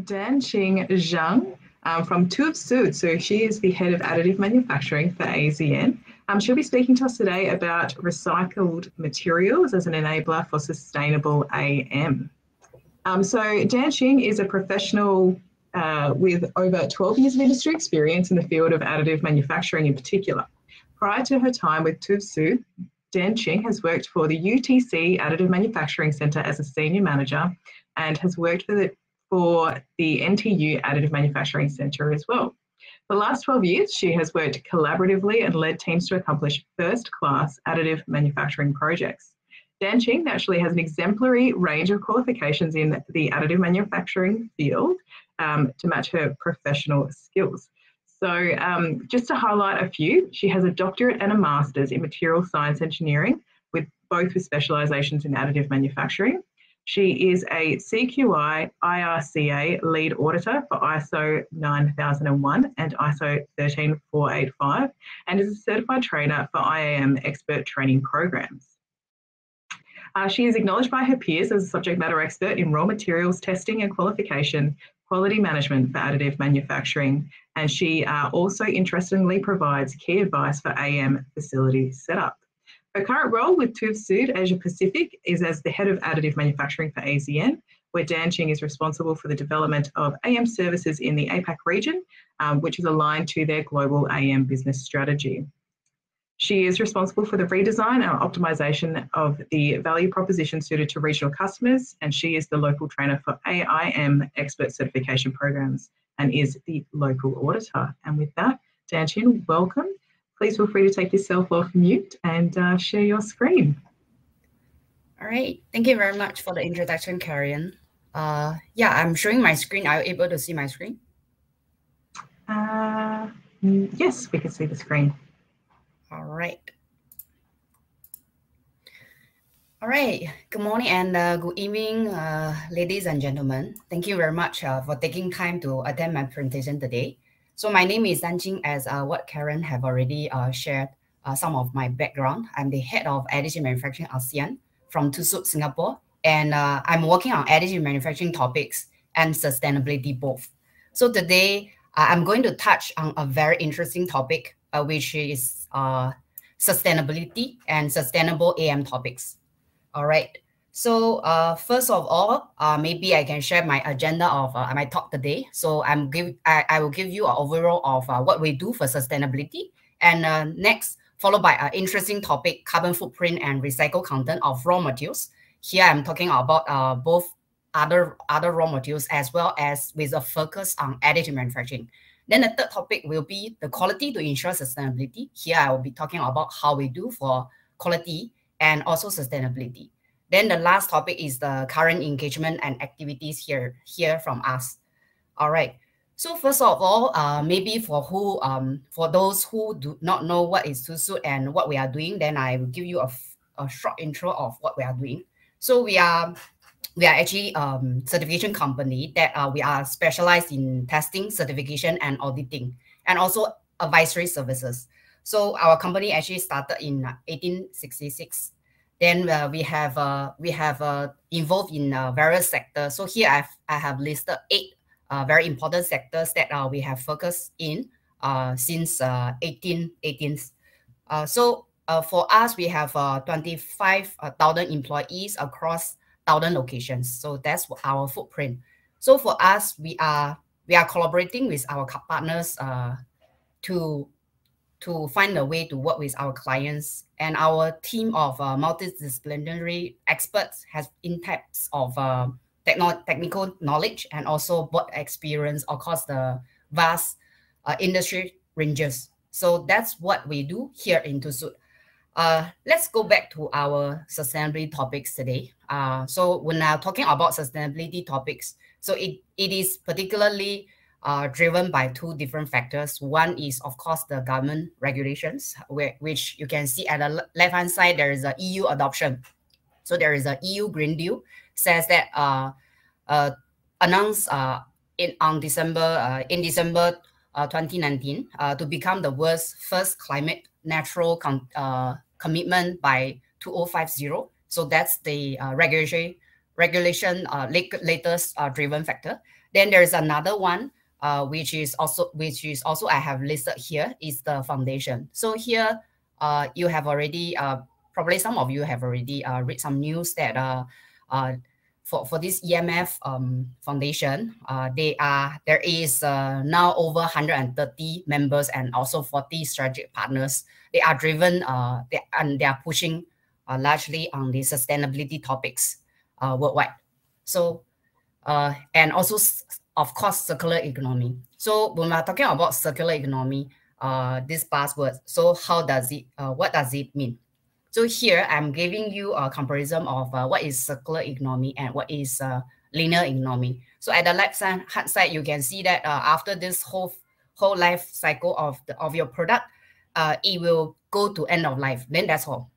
Danqing Zhang from TÜV Süd. So she is the head of additive manufacturing for AZN. She'll be speaking to us today about recycled materials as an enabler for sustainable AM. So Danqing is a professional with over 12 years of industry experience in the field of additive manufacturing in particular. Prior to her time with TÜV Süd, Danqing has worked for the UTC Additive Manufacturing Centre as a senior manager and has worked for the NTU Additive Manufacturing Centre as well. For the last 12 years, she has worked collaboratively and led teams to accomplish first-class additive manufacturing projects. Danqing actually has an exemplary range of qualifications in the additive manufacturing field to match her professional skills. So just to highlight a few, she has a doctorate and a master's in material science engineering, with specializations in additive manufacturing. She is a CQI IRCA lead auditor for ISO 9001 and ISO 13485, and is a certified trainer for IAM expert training programs. She is acknowledged by her peers as a subject matter expert in raw materials testing and qualification, quality management for additive manufacturing, and she also interestingly provides key advice for AM facility setup. Her current role with TÜV Süd Asia Pacific is as the head of additive manufacturing for AZN, where Danqing is responsible for the development of AM services in the APAC region, which is aligned to their global AM business strategy. She is responsible for the redesign and optimization of the value proposition suited to regional customers, and she is the local trainer for AIM expert certification programs and is the local auditor. And with that, Danqing, welcome. Please feel free to take yourself off mute and share your screen. All right. Thank you very much for the introduction, Karen. Yeah, I'm showing my screen. Are you able to see my screen? Yes, we can see the screen. All right. All right. Good morning and good evening, ladies and gentlemen. Thank you very much for taking time to attend my presentation today. So my name is Danqing, as what Karen have already shared some of my background. I'm the head of additive manufacturing ASEAN from TÜV Süd, Singapore, and I'm working on additive manufacturing topics and sustainability both. So today I'm going to touch on a very interesting topic, which is sustainability and sustainable AM topics. All right. So first of all, maybe I can share my agenda of my talk today. So I will give you an overall of what we do for sustainability. And next, followed by an interesting topic, carbon footprint and recycled content of raw materials. Here I'm talking about both other raw materials as well as with a focus on additive manufacturing. Then the third topic will be the quality to ensure sustainability. Here I will be talking about how we do for quality and also sustainability. Then the last topic is the current engagement and activities here from us. All right. So first of all, maybe for those who do not know what is TÜV Süd and what we are doing, then I will give you a short intro of what we are doing. So we are actually certification company that we are specialized in testing, certification, and auditing, and also advisory services. So our company actually started in 1866. Then we have involved in various sectors. So here I have listed 8 very important sectors that we have focused in since 1818. So for us, we have 25,000 employees across 1,000 locations. So that's our footprint. So for us, we are collaborating with our partners to find a way to work with our clients, and our team of multidisciplinary experts has in-depth of technical knowledge and also board experience across the vast industry ranges. So that's what we do here in TÜV Süd. Let's go back to our sustainability topics today. So when I'm talking about sustainability topics, so it is particularly driven by 2 different factors. One is, of course, the government regulations, which you can see at the left-hand side, there is a EU adoption. So there is a EU Green Deal, says that announced in December 2019 to become the world's first climate natural commitment by 2050. So that's the regulation latest driven factor. Then there's another one, which is also I have listed here, is the foundation. So here you have already probably some of you have already read some news that for this EMF foundation, there is now over 130 members and also 40 strategic partners. They are driven they are pushing largely on the sustainability topics worldwide. So and also, of course, circular economy. So when we're talking about circular economy, this buzzword, so how does it, what does it mean? So here I'm giving you a comparison of what is circular economy and what is linear economy. So at the left hand side, you can see that after this whole life cycle of your product, it will go to end of life. Then that's all.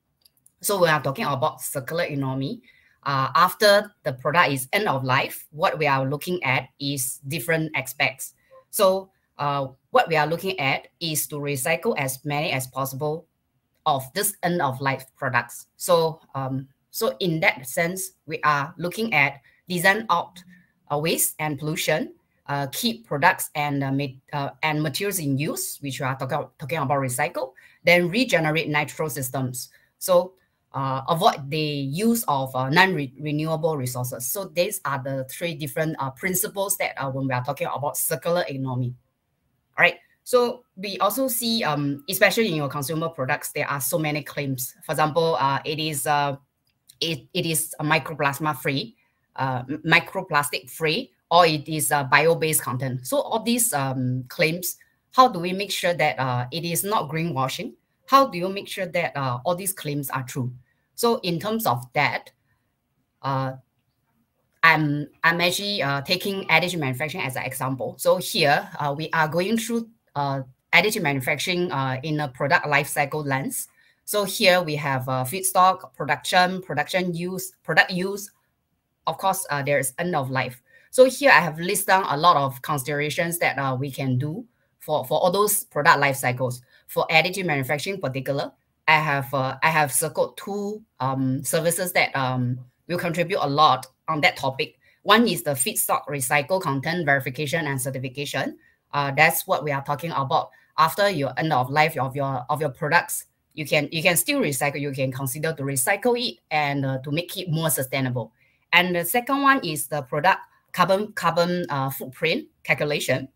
So we are talking about circular economy. After the product is end of life, what we are looking at is different aspects. So what we are looking at is to recycle as many as possible of this end of life products. So so in that sense, we are looking at design out waste and pollution, keep products and materials in use, which we are talking about recycle, then regenerate natural systems. So avoid the use of non-renewable resources. So these are the three different principles that when we are talking about circular economy. All right. So we also see, especially in your consumer products, there are so many claims. For example, it is microplasma free, microplastic free, or it is bio-based content. So all these claims, how do we make sure that it is not greenwashing? How do you make sure that all these claims are true? So in terms of that, I'm actually taking additive manufacturing as an example. So here we are going through additive manufacturing in a product life cycle lens. So here we have feedstock, production use, product use. Of course, there is end of life. So here I have listed down a lot of considerations that we can do for all those product life cycles. For additive manufacturing in particular, I have circled two services that will contribute a lot on that topic. One is the feedstock recycle content verification and certification. That's what we are talking about. After your end of life of your products, you can still recycle. You can consider to recycle it and to make it more sustainable. And the second one is the product carbon footprint calculation.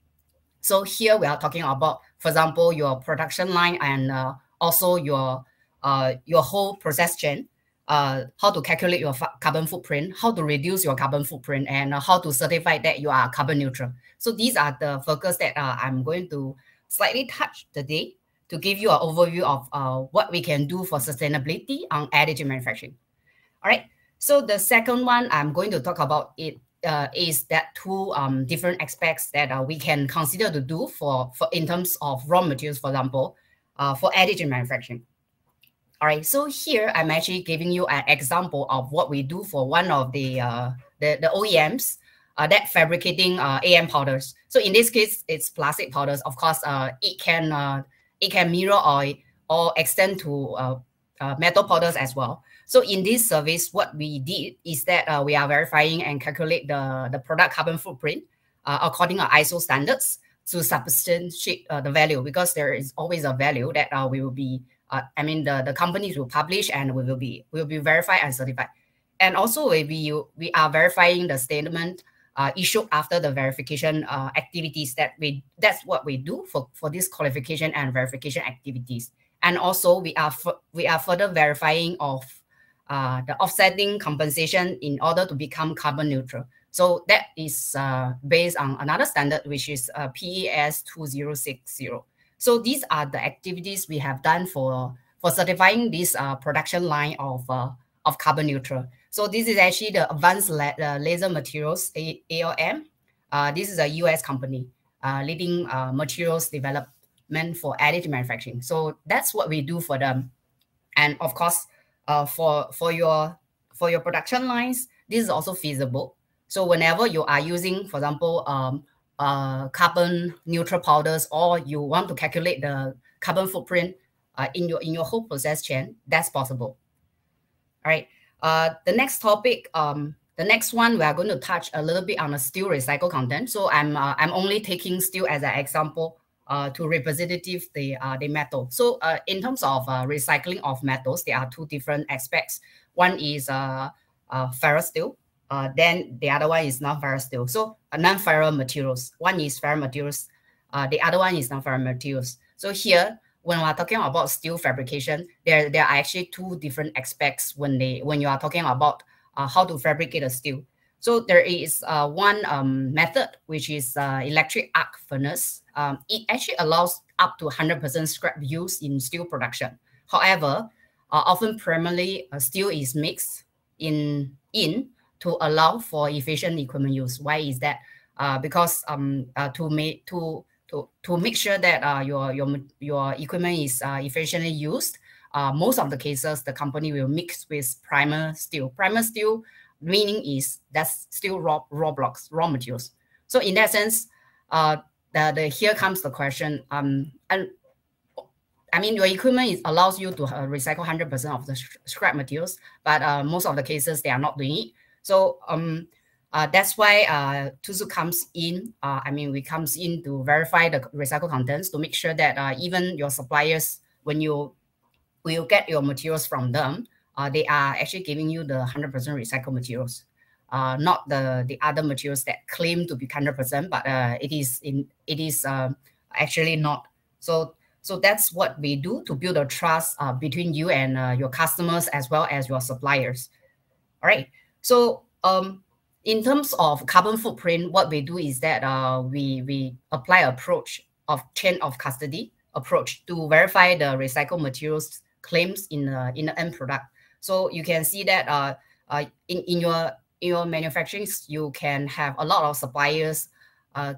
So here we are talking about, for example, your production line and also your whole process chain, how to calculate your carbon footprint, how to reduce your carbon footprint, and how to certify that you are carbon neutral. So these are the focus that I'm going to slightly touch today to give you an overview of what we can do for sustainability on additive manufacturing. All right. So the second one I'm going to talk about is that two different aspects that we can consider to do for in terms of raw materials, for example, for additive manufacturing. All right, so here I'm actually giving you an example of what we do for one of the OEMs that fabricating AM powders. So in this case, it's plastic powders. Of course, it can mirror or extend to metal powders as well. So in this service, what we did is that we are verifying and calculate the product carbon footprint according to ISO standards to substantiate the value, because there is always a value that we will be, the companies will publish and we will be verified and certified. And also we are verifying the statement issued after the verification activities that's what we do for this qualification and verification activities. And also we are further verifying of the offsetting compensation in order to become carbon neutral. So that is based on another standard, which is PES 2060. So these are the activities we have done for certifying this production line of carbon neutral. So this is actually the Advanced Laser Materials, ALM. This is a US company leading materials development for additive manufacturing. So that's what we do for them. And of course, for your production lines, this is also feasible. So whenever you are using, for example, carbon neutral powders, or you want to calculate the carbon footprint in your whole process chain, that's possible. All right. The next topic The next one, we are going to touch a little bit on the steel recycle content. So I'm only taking steel as an example to representative the metal. So in terms of recycling of metals, there are two different aspects. One is ferrous steel. Then the other one is non-ferrous steel. So non-ferrous materials. One is ferrous materials. The other one is non-ferrous materials. So here, when we're talking about steel fabrication, there are actually two different aspects when you are talking about how to fabricate a steel. So there is one method, which is electric arc furnace. It actually allows up to 100% scrap use in steel production. However, often primarily steel is mixed in to allow for efficient equipment use. Why is that? Because to make sure that your equipment is efficiently used, most of the cases the company will mix with primer steel. Primer steel meaning is that's still raw blocks, raw materials. So in that sense, here comes the question. And I mean, your equipment allows you to recycle 100% of the scrap materials, but most of the cases they are not doing it. So that's why TUSU comes in. We comes in to verify the recycle contents to make sure that even your suppliers, when you will get your materials from them, they are actually giving you the 100% recycled materials, not the other materials that claim to be 100%, but it is actually not. So that's what we do to build a trust between you and your customers as well as your suppliers. All right. So in terms of carbon footprint, what we do is that we apply approach of chain of custody approach to verify the recycled materials claims in the end product. So you can see that in your manufacturing, you can have a lot of suppliers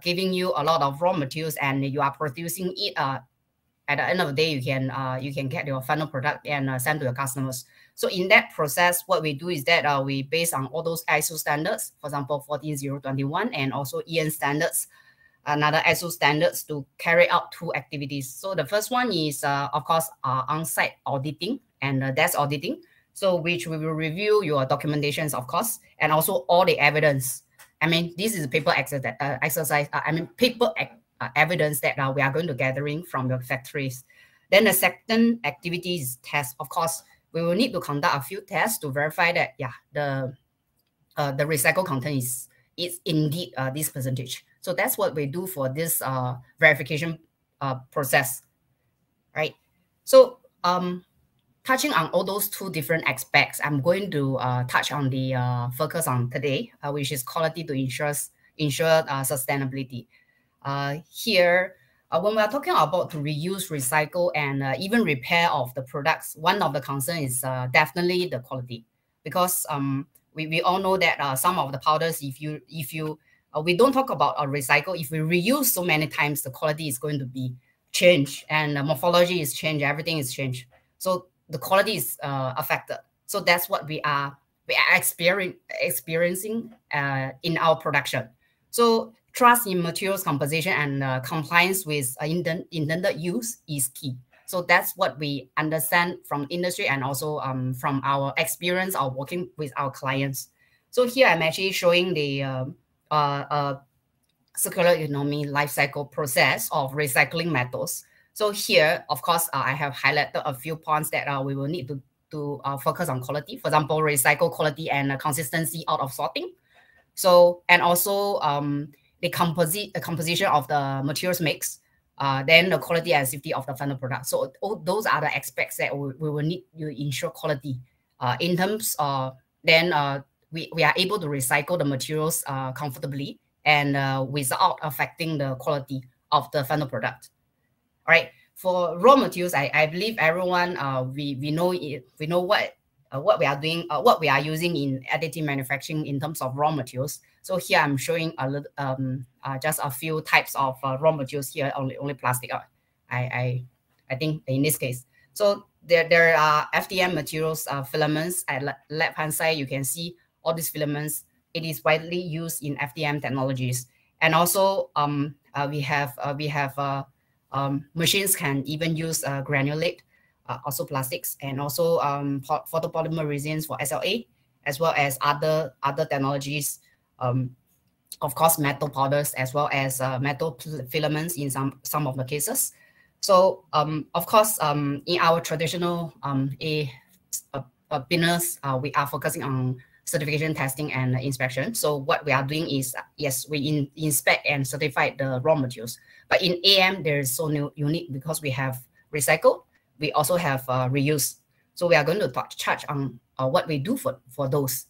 giving you a lot of raw materials, and you are producing it. At the end of the day, you can get your final product and send to your customers. So in that process, what we do is that we base on all those ISO standards, for example, 14021, and also EN standards, another ISO standards, to carry out two activities. So the first one is, of course, on-site auditing and desk auditing. So which we will review your documentations, of course, and also all the evidence. I mean, this is paper exercise. Paper evidence that we are going to gathering from your factories. Then the second activity is test. Of course, we will need to conduct a few tests to verify that the recycled content is indeed this percentage. So that's what we do for this verification process, right? So touching on all those two different aspects, I'm going to touch on the focus on today, which is quality to ensure sustainability. Here, when we are talking about to reuse, recycle, and even repair of the products, one of the concerns is definitely the quality, because we all know that some of the powders, if you we don't talk about recycle, if we reuse so many times, the quality is going to be changed, and the morphology is changed, everything is changed. So the quality is affected. So that's what we are experiencing in our production. So trust in materials composition and compliance with intended use is key. So that's what we understand from industry and also from our experience of working with our clients. So here I'm actually showing the circular economy life cycle process of recycling metals. So here, of course, I have highlighted a few points that we will need to focus on quality. For example, recycle quality and consistency out of sorting. So, and also the composition of the materials mix, then the quality and safety of the final product. So all those are the aspects that we will need to ensure quality. In terms of then we are able to recycle the materials comfortably and without affecting the quality of the final product. All right. For raw materials, I believe everyone we know it. We know what we are doing, what we are using in additive manufacturing in terms of raw materials. So here I'm showing a little, just a few types of raw materials here. Only plastic. I think in this case. So there are FDM materials, filaments. At left hand side, you can see all these filaments. It is widely used in FDM technologies, and also we have machines can even use granulate, also plastics, and also photopolymer resins for SLA, as well as other technologies. Of course, metal powders as well as metal filaments in some of the cases. So of course, in our traditional business, we are focusing on certification testing and inspection. So what we are doing is, yes, we inspect and certify the raw materials. But in AM, there is so unique because we have recycled, we also have reuse. So we are going to touch on what we do for those.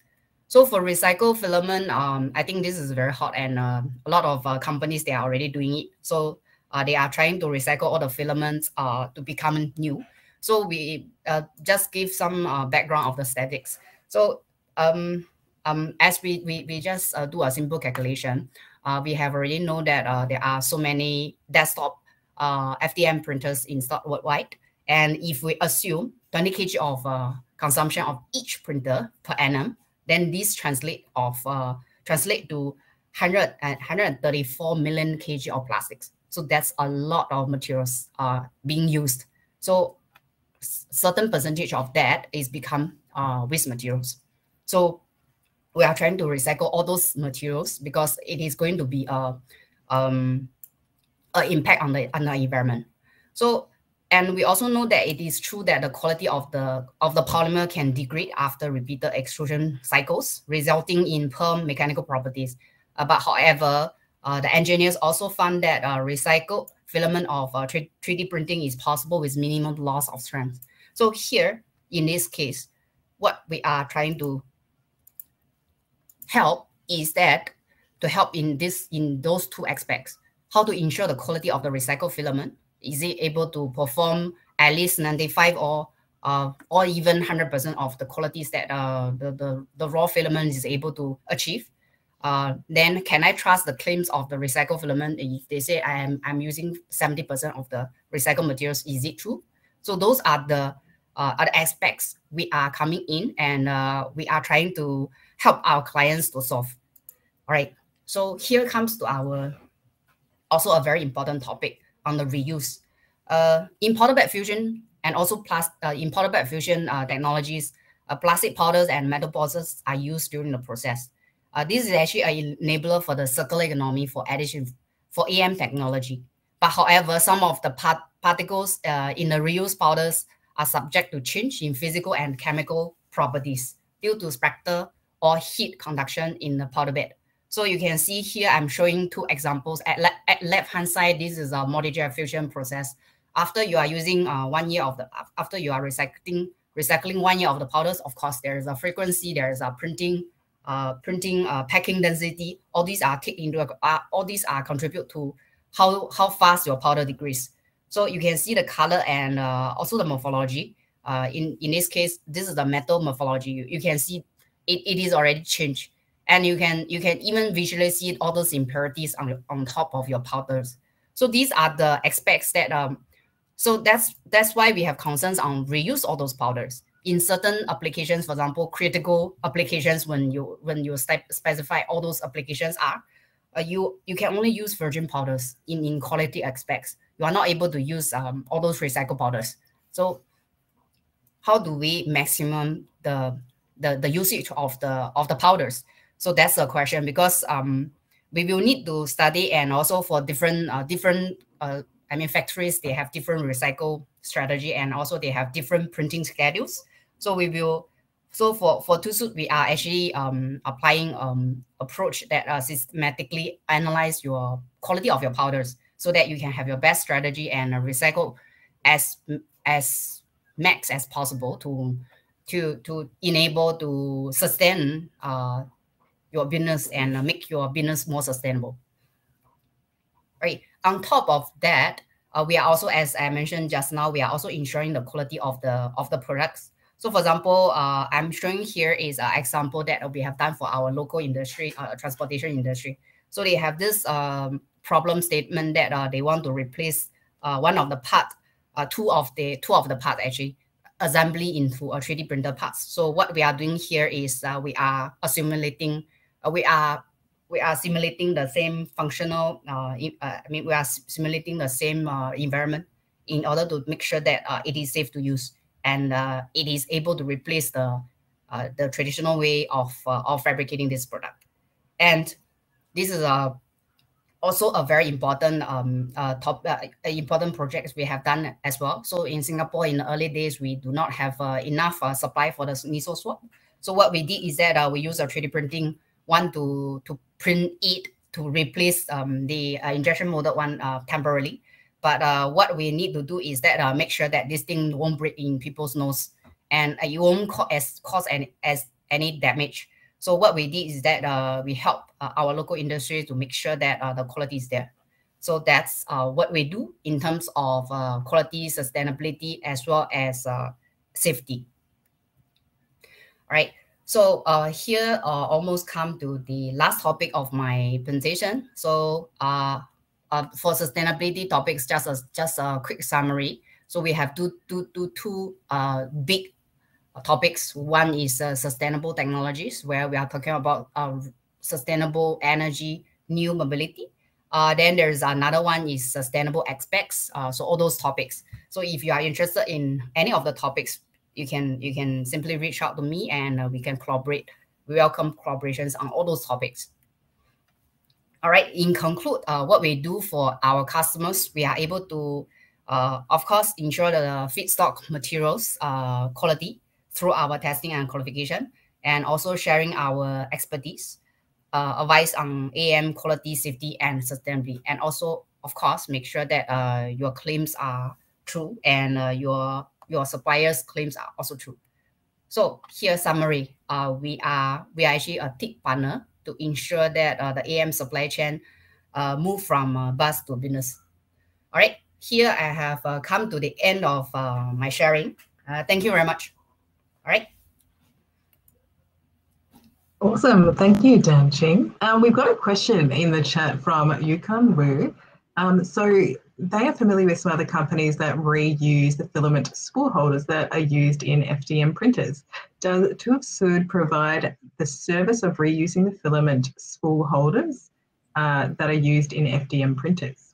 So for recycled filament, I think this is very hot, and a lot of companies, they are already doing it. So they are trying to recycle all the filaments to become new. So we just give some background of the statistics. So as we just do a simple calculation, we have already know that there are so many desktop FDM printers installed worldwide. And if we assume 20 kg of consumption of each printer per annum, then this translate to 134 million kg of plastics. So that's a lot of materials being used. So certain percentage of that is become waste materials. So we are trying to recycle all those materials because it is going to be a impact on the environment. So, and we also know that it is true that the quality of the polymer can degrade after repeated extrusion cycles, resulting in poor mechanical properties. But however, the engineers also found that recycled filament of 3D printing is possible with minimum loss of strength. So here, in this case, what we are trying to help is that to help in those two aspects, how to ensure the quality of the recycled filament. Is it able to perform at least 95 or even 100% of the qualities that the raw filament is able to achieve? Then can I trust the claims of the recycled filament? If they say I'm using 70% of the recycled materials, is it true? So those are the other aspects we are coming in, and we are trying to help our clients to solve. All right. So here comes to our also a very important topic on the reuse. In powder bed fusion and also in powder bed fusion technologies, plastic powders and metal powders are used during the process. This is actually an enabler for the circular economy for addition for AM technology. But however, some of the particles in the reused powders are subject to change in physical and chemical properties due to spectral or heat conduction in the powder bed. So you can see here, I'm showing two examples. At left-hand side, this is a multi-jet fusion process. After you are using 1 year of the, after you are recycling 1 year of the powders, of course, there is a frequency, there is a printing, packing density. All these are take into all these are contribute to how fast your powder degrades. So you can see the color and also the morphology. In this case, this is the metal morphology. You can see it is already changed. And you can even visually see all those impurities on top of your powders. So these are the aspects that so that's why we have concerns on reuse all those powders in certain applications. For example, critical applications, when you specify all those applications are you can only use virgin powders in quality aspects. You are not able to use all those recycled powders. So how do we maximum the usage of the powders? So that's the question, because we will need to study, and also for different factories, they have different recycle strategy, and also they have different printing schedules. So we will, so for TUSUD, we are actually applying approach that systematically analyze your quality of your powders so that you can have your best strategy and recycle as max as possible to enable to sustain your business and make your business more sustainable. Right. On top of that, we are also, as I mentioned just now, we are also ensuring the quality of the products. So, for example, I'm showing here is an example that we have done for our local industry, transportation industry. So they have this problem statement that they want to replace one of the part, two of the parts actually, assembly into a 3D printer parts. So what we are doing here is we are simulating the same functional. We are simulating the same environment in order to make sure that it is safe to use, and it is able to replace the the traditional way of fabricating this product. And this is also a very important important project we have done as well. So in Singapore, in the early days, we do not have enough supply for the meso swab. So what we did is that we use a 3D printing one to print it to replace the injection molded one temporarily. But what we need to do is that make sure that this thing won't break in people's nose, and it won't cause any damage. So what we did is that we help our local industry to make sure that the quality is there. So that's what we do in terms of quality, sustainability, as well as safety. All right. So here almost come to the last topic of my presentation. So for sustainability topics, just a quick summary. So we have two big topics. One is sustainable technologies, where we are talking about sustainable energy, new mobility. Then there's another one is sustainable aspects. So all those topics. So if you are interested in any of the topics, you can simply reach out to me, and we can collaborate. We welcome collaborations on all those topics. All right. In conclude, what we do for our customers, we are able to, of course, ensure the feedstock materials quality through our testing and qualification, and also sharing our expertise, advice on AM quality, safety, and sustainability, and also, of course, make sure that your claims are true, and your suppliers' claims are also true. So here summary, we are actually a TIPE partner to ensure that the AM supply chain move from bust to business. All right, here I have come to the end of my sharing. Thank you very much. All right. Awesome. Thank you, Dan Ching. We've got a question in the chat from Yukon Wu. So they are familiar with some other companies that reuse the filament spool holders that are used in FDM printers. Does TU of Sud provide the service of reusing the filament spool holders that are used in FDM printers?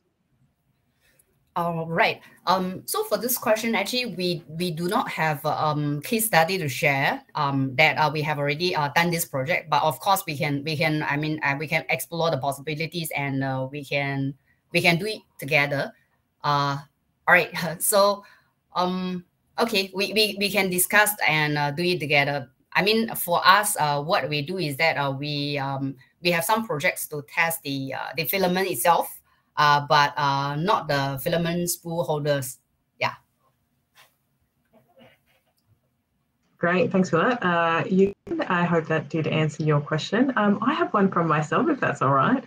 All right. So for this question, actually, we do not have a case study to share that we have already done this project. But of course, we can explore the possibilities, and we can do it together. All right. So okay, we can discuss and do it together. I mean, for us, what we do is that we have some projects to test the filament itself. But not the filament spool holders. Yeah. Great, thanks for that. I hope that did answer your question. I have one from myself, if that's all right.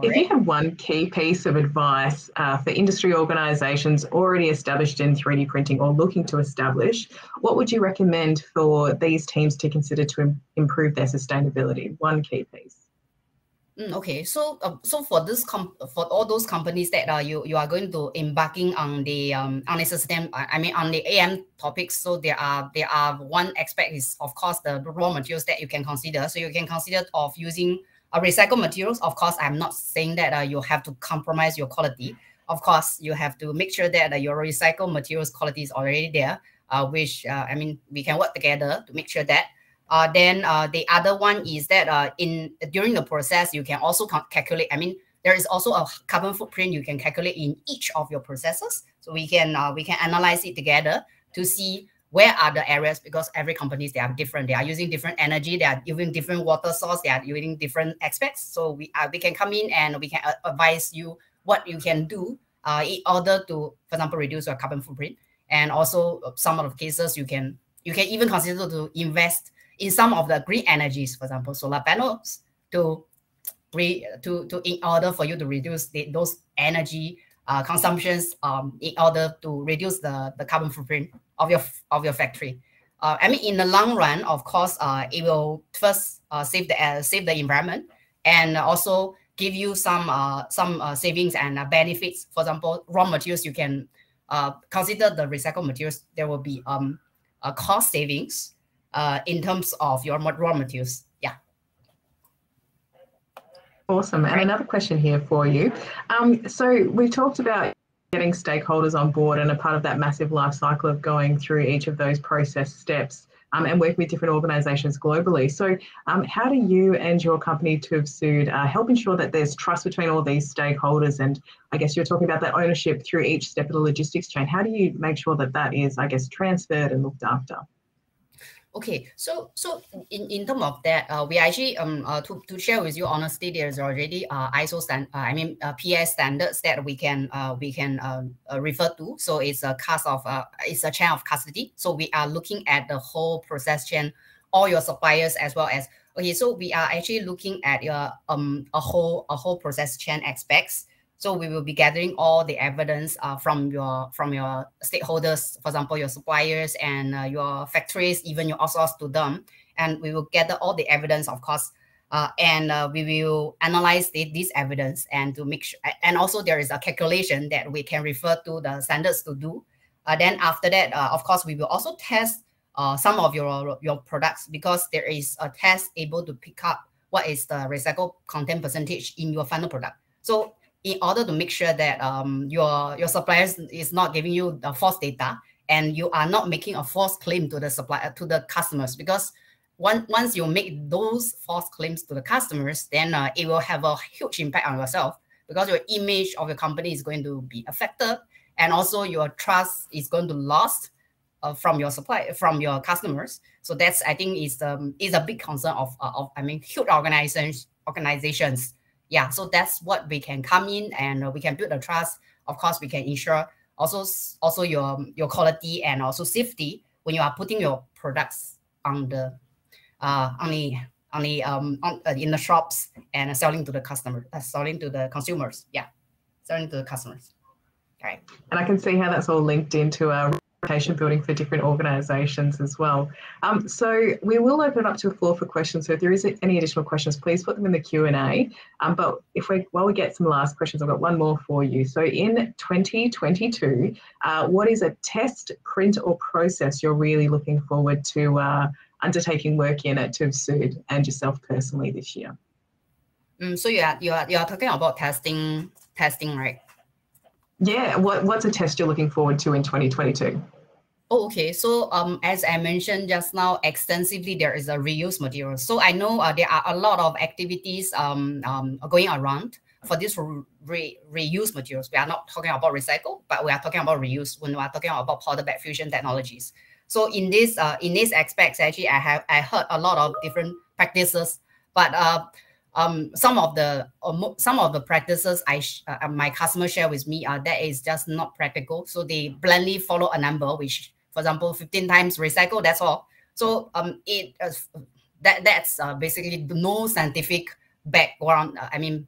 If you had one key piece of advice for industry organisations already established in 3D printing or looking to establish, what would you recommend for these teams to consider to improve their sustainability? One key piece. Okay, so for this for all those companies that you are going to embarking on the system, on the AM topics. So there are one aspect is, of course, the raw materials that you can consider. So you can consider of using recycled materials. Of course, I'm not saying that you have to compromise your quality. Of course, you have to make sure that your recycled materials quality is already there. Which we can work together to make sure that. Then the other one is that during the process, you can also calculate. There is also a carbon footprint you can calculate in each of your processes. So we can analyze it together to see where are the areas, because every companies, they are different. They are using different energy. They are using different water source. They are using different aspects. So we can come in and we can advise you what you can do in order to, for example, reduce your carbon footprint. And also some of the cases you can even consider to invest in some of the green energies, for example, solar panels, in order for you to reduce those energy consumptions, in order to reduce the carbon footprint of your factory. In the long run, of course, it will first save the environment, and also give you some savings and benefits. For example, raw materials, you can consider the recycled materials. There will be a cost savings in terms of your raw materials. Yeah. Awesome. And another question here for you. So we talked about getting stakeholders on board, and a part of that massive life cycle of going through each of those process steps and working with different organisations globally. So how do you and your company To Have Sued help ensure that there's trust between all these stakeholders? And I guess you're talking about that ownership through each step of the logistics chain. How do you make sure that that is, I guess, transferred and looked after? Okay, so in terms of that, we actually to share with you honestly, there's already ISO PS standards that we can refer to. So it's a it's a chain of custody. So we are looking at the whole process chain, all your suppliers as well as So we are actually looking at your a whole process chain aspects. So we will be gathering all the evidence from your stakeholders, for example, your suppliers and your factories, even you outsource to them. And we will gather all the evidence, of course, and we will analyze this evidence and to make sure. And also there is a calculation that we can refer to the standards to do. Then after that, of course, we will also test some of your products, because there is a test able to pick up what is the recycled content percentage in your final product. So in order to make sure that your suppliers is not giving you the false data and you are not making a false claim to the supplier, to the customers, because once you make those false claims to the customers, then it will have a huge impact on yourself, because your image of your company is going to be affected, and also your trust is going to lost from your from your customers. So that's, I think, is a big concern of huge organizations. Yeah, so that's what we can come in, and we can build the trust. Of course, we can ensure also your quality and also safety when you are putting your products on the in the shops and selling to the customer, selling to the consumers. Yeah, selling to the customers. Okay. And I can see how that's all linked into reputation building for different organisations as well. So we will open it up to a floor for questions. So if there is any additional questions, please put them in the Q&A. But while we get some last questions, I've got one more for you. So in 2022, what is a test, print or process you're really looking forward to undertaking work in at To Have Sued and yourself personally this year? So you are talking about testing, right? Yeah, what's a test you're looking forward to in 2022? Oh, okay. So as I mentioned just now, extensively there is a reuse material. So I know there are a lot of activities going around for this reuse materials. We are not talking about recycle, but we are talking about reuse when we are talking about powder bed fusion technologies. So in these aspects, actually, I heard a lot of different practices, but some of the practices my customers share with me that is just not practical. So they blindly follow a number, which, for example, 15 times recycle. That's all. So that's basically no scientific background.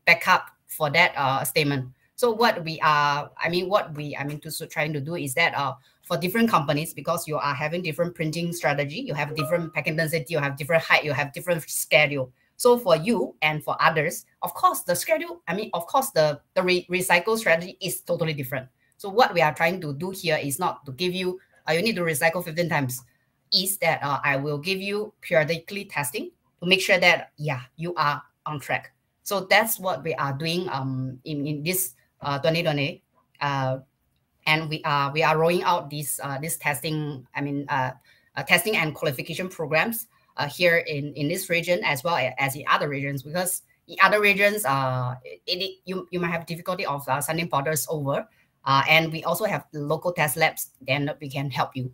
Backup for that statement. So what we are trying to do is that for different companies, because you are having different printing strategy, you have different packing density, you have different height, you have different schedule. So for you and for others, of course, the schedule, the recycle strategy is totally different. So what we are trying to do here is not to give you, you need to recycle 15 times, is that I will give you periodically testing to make sure that, yeah, you are on track. So that's what we are doing in this 2020. And we are rolling out this testing, testing and qualification programs here in this region as well as in other regions, because in other regions you might have difficulty of sending powders over, and we also have local test labs, then we can help you.